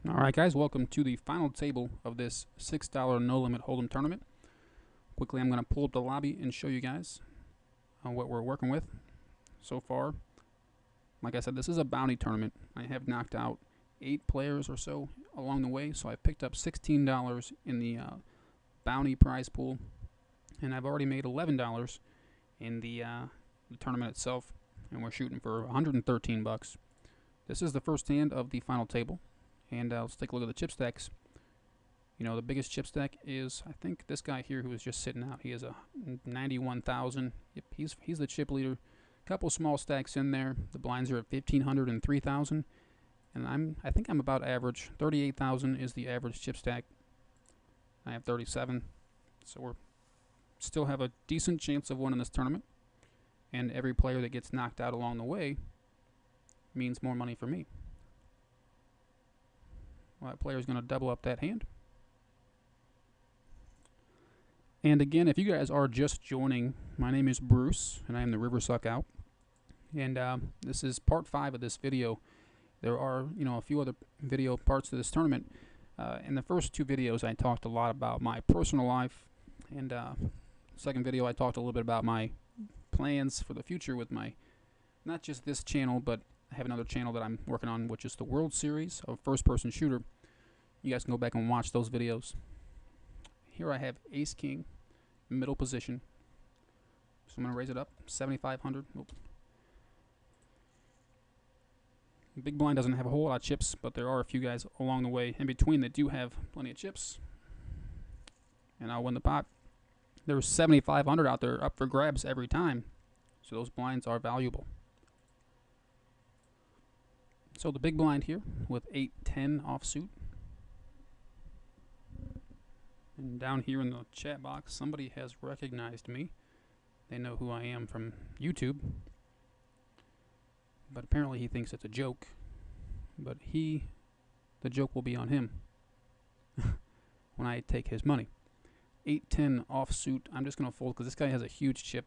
Alright guys, welcome to the final table of this $6 no limit hold'em tournament. Quickly I'm going to pull up the lobby and show you guys what we're working with so far. Like I said, this is a bounty tournament. I have knocked out 8 players or so along the way, so I picked up $16 in the bounty prize pool, and I've already made $11 in the tournament itself, and we're shooting for 113 bucks. This is the first hand of the final table. And let's take a look at the chip stacks. You know, the biggest chip stack is, I think, this guy here who is just sitting out. He has a 91,000. Yep, he's the chip leader. A couple small stacks in there. The blinds are at 1,500 and 3,000. And I think I'm about average. 38,000 is the average chip stack. I have 37. So we still have a decent chance of winning this tournament. And every player that gets knocked out along the way means more money for me. Well, that player is going to double up that hand. And again, if you guys are just joining, my name is Bruce, and I am the River Suck Out. And this is part 5 of this video. There are, a few other video parts to this tournament. In the first 2 videos, I talked a lot about my personal life. And second video, I talked a little bit about my plans for the future with my, not just this channel, but I have another channel that I'm working on, which is the World Series of First-Person Shooter. You guys can go back and watch those videos. Here I have Ace King, middle position. So I'm going to raise it up, 7,500. Oops. Big blind doesn't have a whole lot of chips, but there are a few guys along the way in between that do have plenty of chips. And I'll win the pot. There's 7,500 out there up for grabs every time. So those blinds are valuable. So the big blind here with 8-10 offsuit. And down here in the chat box, somebody has recognized me. They know who I am from YouTube. But apparently he thinks it's a joke. But the joke will be on him when I take his money. 8-10 offsuit. I'm just going to fold because this guy has a huge chip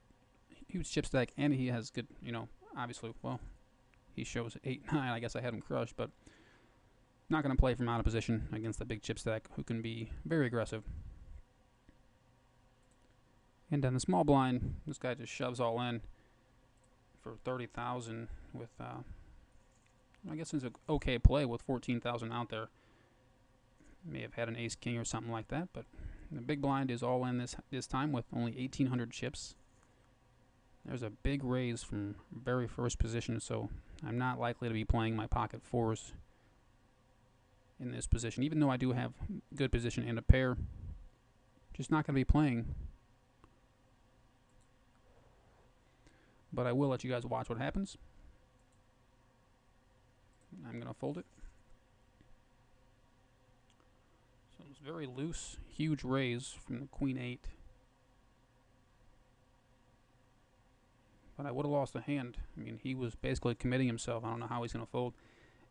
stack, and he has good, obviously, well, he shows 8-9. I guess I had him crushed, but not going to play from out of position against the big chip stack, who can be very aggressive. And then the small blind, this guy just shoves all in for 30,000 with, I guess it's an okay play with 14,000 out there. May have had an ace king or something like that, but the big blind is all in this time with only 1,800 chips. There's a big raise from very first position, so I'm not likely to be playing my pocket fours in this position, even though I do have good position and a pair. Just not going to be playing. But I will let you guys watch what happens. I'm going to fold it. So it's very loose, huge raise from the queen 8. But I would have lost a hand. I mean, he was basically committing himself. I don't know how he's going to fold.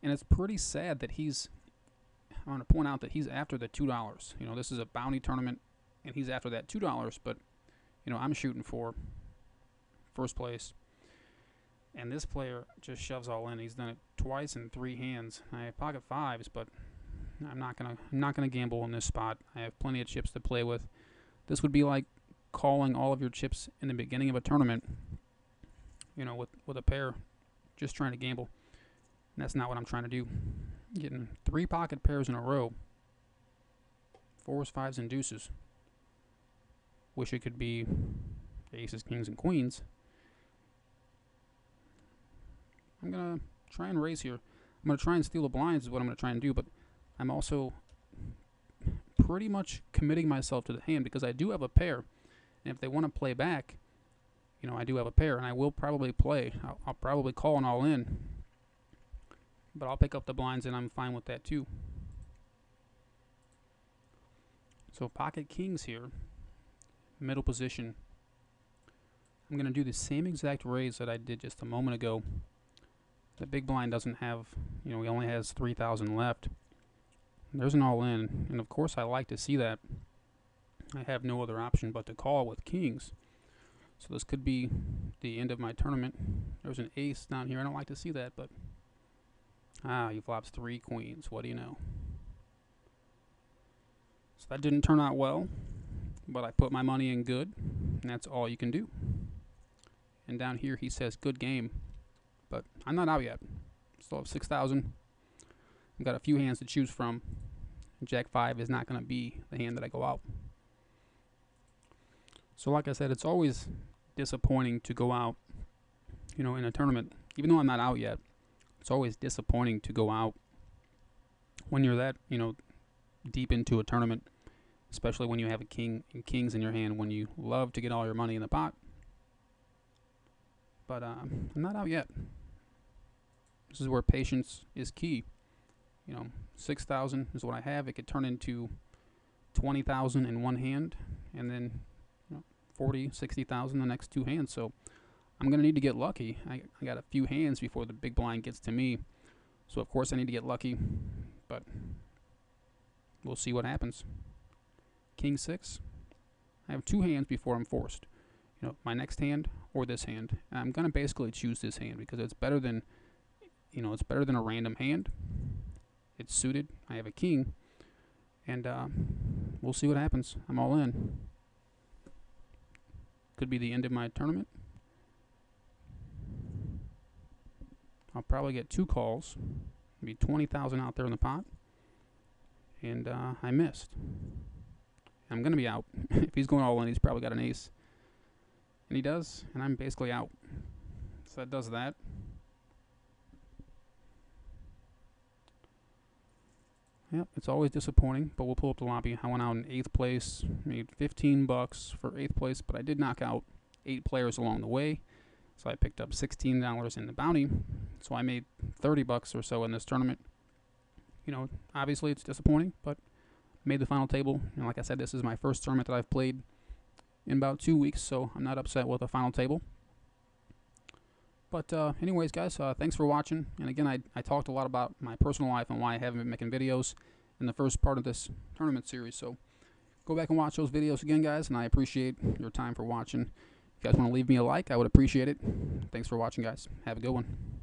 And it's pretty sad that I want to point out that he's after the $2. This is a bounty tournament, and he's after that $2. But, I'm shooting for first place. And this player just shoves all in. He's done it twice in 3 hands. I have pocket 5s, but I'm not gonna gamble in this spot. I have plenty of chips to play with. This would be like calling all of your chips in the beginning of a tournament. With a pair, just trying to gamble. And that's not what I'm trying to do. Getting 3 pocket pairs in a row. 4s, 5s, and deuces. Wish it could be aces, kings, and queens. I'm going to try and raise here. I'm going to try and steal the blinds is what I'm going to try and do, but I'm also pretty much committing myself to the hand because I do have a pair. And if they want to play back, I do have a pair, and I will probably play. I'll probably call an all-in. But I'll pick up the blinds, and I'm fine with that, too. So pocket kings here. Middle position. I'm going to do the same exact raise that I did just a moment ago. The big blind doesn't have, he only has 3,000 left. There's an all-in, and of course I like to see that. I have no other option but to call with kings. So this could be the end of my tournament. There's an ace down here. I don't like to see that, but he flops 3 queens. What do you know? that didn't turn out well, but I put my money in good, and that's all you can do. And down here he says good game, but I'm not out yet. Still have 6,000. I've got a few hands to choose from. Jack 5 is not going to be the hand that I go out. So like I said, it's always disappointing to go out, in a tournament. Even though I'm not out yet, it's always disappointing to go out when you're that, deep into a tournament, especially when you have a king and kings in your hand, when you love to get all your money in the pot. But I'm not out yet. This is where patience is key. 6,000 is what I have. It could turn into 20,000 in one hand, and then 40, 60,000 the next two hands. So I'm going to need to get lucky. I got a few hands before the big blind gets to me. So of course I need to get lucky, but we'll see what happens. King 6. I have two hands before I'm forced. My next hand or this hand. And I'm going to basically choose this hand because it's better than, it's better than a random hand. It's suited. I have a king. And we'll see what happens. I'm all in. Could be the end of my tournament. I'll probably get two calls. Maybe 20,000 out there in the pot. And I missed. I'm going to be out. If he's going all in, he's probably got an ace. And he does, and I'm basically out. So that does that. Yep, it's always disappointing, but we'll pull up the lobby. I went out in 8th place, made $15 for 8th place, but I did knock out 8 players along the way. So I picked up $16 in the bounty. So I made $30 or so in this tournament. Obviously it's disappointing, but made the final table. Like I said, this is my first tournament that I've played in about 2 weeks, so I'm not upset with the final table. But anyways, guys, thanks for watching. And again, I talked a lot about my personal life and why I haven't been making videos in the first part of this tournament series. So go back and watch those videos again, guys, and I appreciate your time for watching. If you guys want to leave me a like, I would appreciate it. Thanks for watching, guys. Have a good one.